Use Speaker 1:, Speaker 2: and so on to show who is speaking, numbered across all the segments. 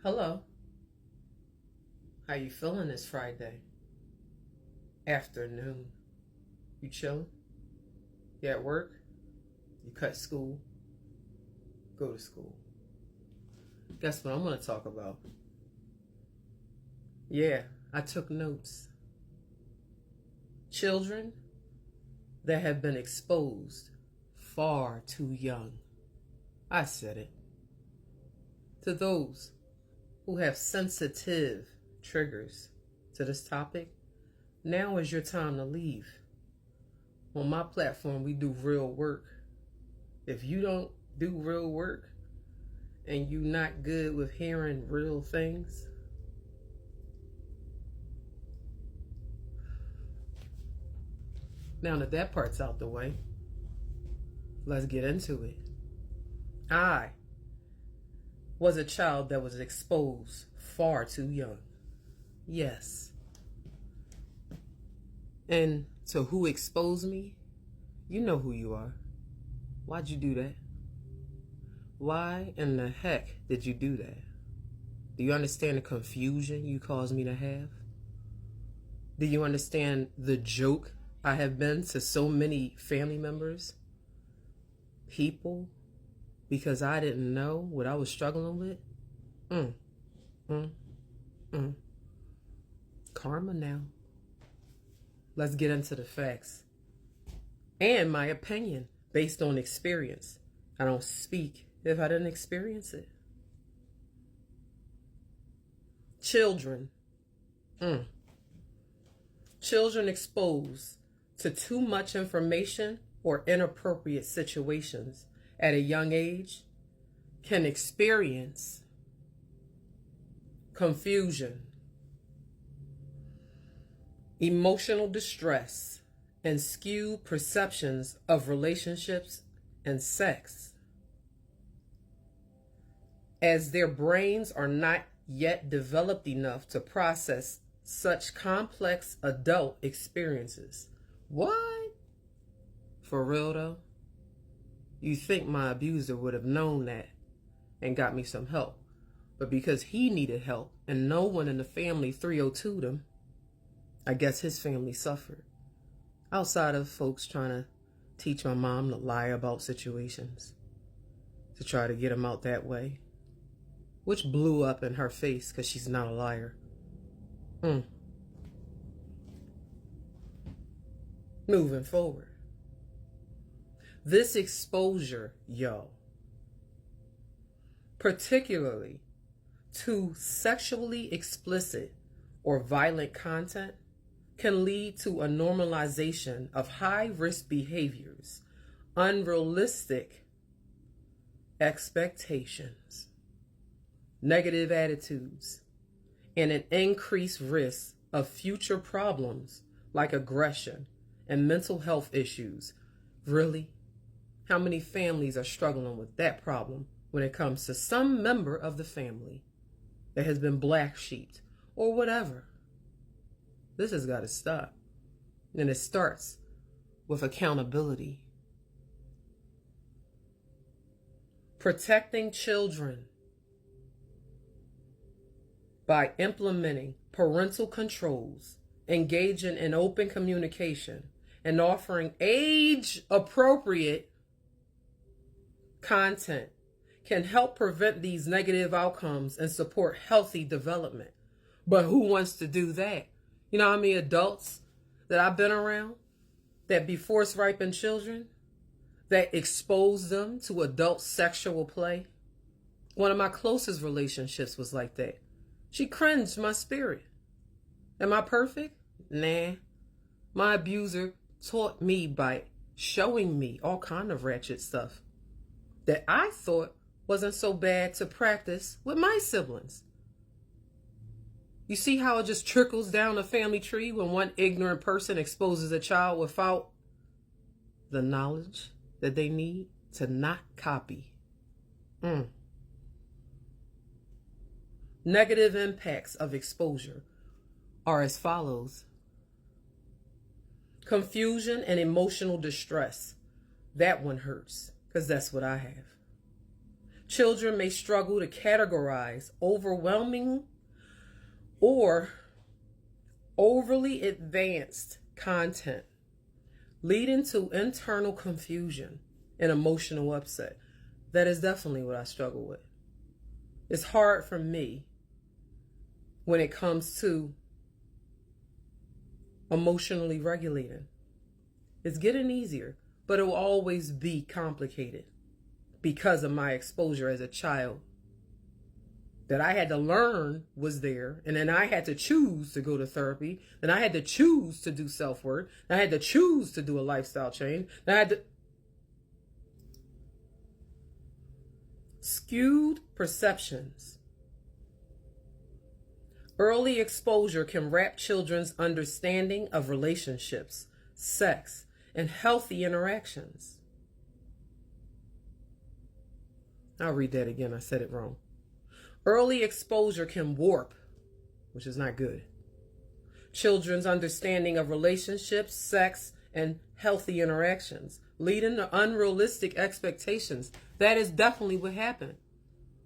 Speaker 1: Hello. How you feeling this Friday afternoon? You chilling? You at work? You cut school? Go to school. Guess what I'm going to talk about? Yeah, I took notes. Children that have been exposed far too young. I said it. To those who have sensitive triggers to this topic, now is your time to leave. On my platform, we do real work. If you don't do real work and you're not good with hearing real things, now that part's out the way, let's get into it. I was a child that was exposed far too young. Yes. And to who exposed me, you know who you are. Why'd you do that? Why in the heck did you do that? Do you understand the confusion you caused me to have? Do you understand the joke I have been to so many family members, people, because I didn't know what I was struggling with? Karma now. Let's get into the facts and my opinion based on experience. I don't speak if I didn't experience it. Children. Children exposed to too much information or inappropriate situations at a young age can experience confusion, emotional distress, and skewed perceptions of relationships and sex, as their brains are not yet developed enough to process such complex adult experiences. What? For real though? You think my abuser would have known that and got me some help. But because he needed help and no one in the family 302'd him, I guess his family suffered. Outside of folks trying to teach my mom to lie about situations, to try to get him out that way, which blew up in her face because she's not a liar. Moving forward. This exposure, particularly to sexually explicit or violent content, can lead to a normalization of high-risk behaviors, unrealistic expectations, negative attitudes, and an increased risk of future problems like aggression and mental health issues. Really? How many families are struggling with that problem when it comes to some member of the family that has been black sheeped or whatever? This has got to stop. And it starts with accountability. Protecting children by implementing parental controls, engaging in open communication, and offering age-appropriate content can help prevent these negative outcomes and support healthy development. But who wants to do that? You know how many adults that I've been around that be force raping children, that expose them to adult sexual play? One of my closest relationships was like that. She cringed my spirit. Am I perfect? Nah. My abuser taught me by showing me all kind of ratchet stuff that I thought wasn't so bad to practice with my siblings. You see how it just trickles down the family tree when one ignorant person exposes a child without the knowledge that they need to not copy. Negative impacts of exposure are as follows. Confusion and emotional distress. That one hurts because that's what I have. Children may struggle to categorize overwhelming or overly advanced content, leading to internal confusion and emotional upset. That is definitely what I struggle with. It's hard for me when it comes to emotionally regulating. It's getting easier, but it will always be complicated because of my exposure as a child that I had to learn was there. And then I had to choose to go to therapy. Then I had to choose to do self-work. I had to choose to do a lifestyle change. Then I had to... Skewed perceptions. Early exposure can wrap children's understanding of relationships, sex, and healthy interactions. I'll read that again. I said it wrong. Early exposure can warp, which is not good, children's understanding of relationships, sex, and healthy interactions, leading to unrealistic expectations. That is definitely what happened.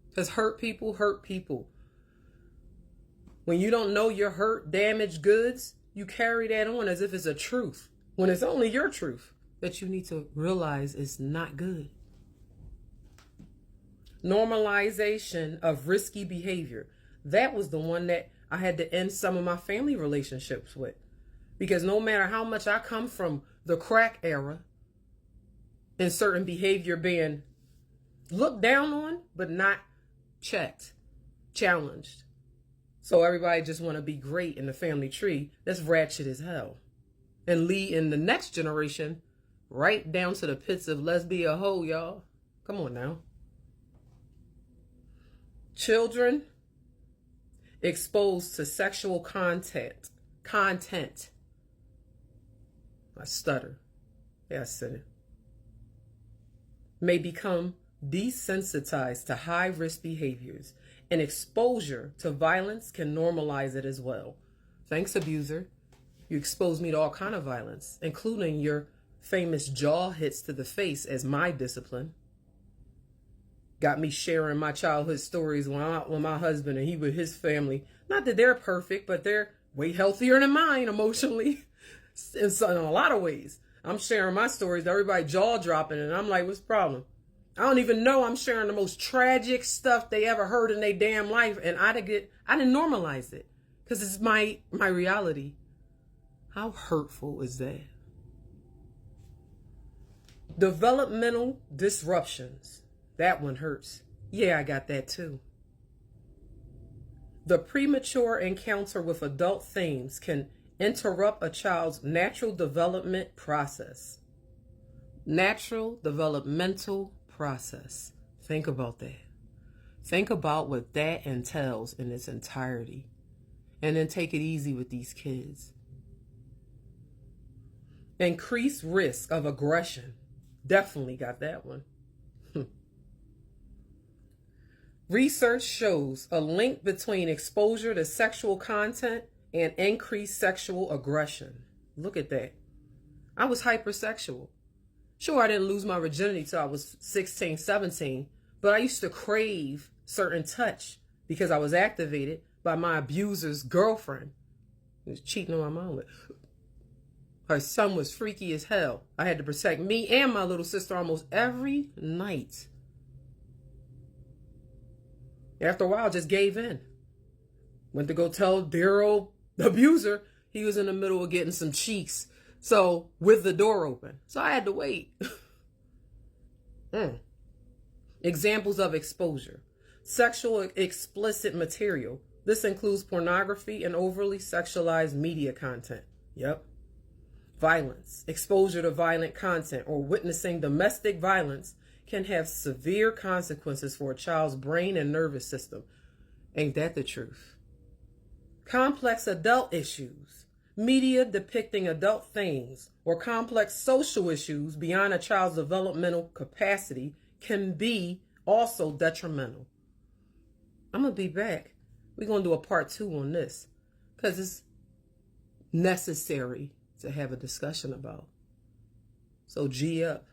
Speaker 1: Because hurt people hurt people. When you don't know your hurt, damaged goods, you carry that on as if it's a truth, when it's only your truth that you need to realize is not good. Normalization of risky behavior. That was the one that I had to end some of my family relationships with. Because no matter how much I come from the crack era and certain behavior being looked down on, but not checked, challenged. So everybody just want to be great in the family tree. That's ratchet as hell. And lead in the next generation right down to the pits of let's be a hoe, y'all. Come on now. Children exposed to sexual content. I stutter. Yeah, I said it. May become desensitized to high-risk behaviors, and exposure to violence can normalize it as well. Thanks, abuser. You exposed me to all kind of violence, including your famous jaw hits to the face as my discipline. Got me sharing my childhood stories with my husband and he with his family. Not that they're perfect, but they're way healthier than mine emotionally in a lot of ways. I'm sharing my stories, everybody jaw dropping, and I'm like, what's the problem? I don't even know I'm sharing the most tragic stuff they ever heard in their damn life, and I didn't normalize it because it's my reality. How hurtful is that? Developmental disruptions. That one hurts. Yeah, I got that too. The premature encounter with adult themes can interrupt a child's natural development process. Natural developmental process. Think about that. Think about what that entails in its entirety. And then take it easy with these kids. Increased risk of aggression. Definitely got that one. Research shows a link between exposure to sexual content and increased sexual aggression. Look at that. I was hypersexual. Sure, I didn't lose my virginity till I was 16, 17, but I used to crave certain touch because I was activated by my abuser's girlfriend. He was cheating on my mom with. Her son was freaky as hell. I had to protect me and my little sister almost every night. After a while, I just gave in. Went to go tell dear old abuser he was in the middle of getting some cheeks. So, with the door open. So I had to wait. Examples of exposure. Sexual explicit material. This includes pornography and overly sexualized media content. Yep. Violence. Exposure to violent content or witnessing domestic violence can have severe consequences for a child's brain and nervous system. Ain't that the truth? Complex adult issues. Media depicting adult things or complex social issues beyond a child's developmental capacity can be also detrimental. I'm going to be back. We're going to do a part 2 on this because it's necessary to have a discussion about. So G up.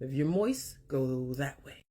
Speaker 1: If you're moist, go that way.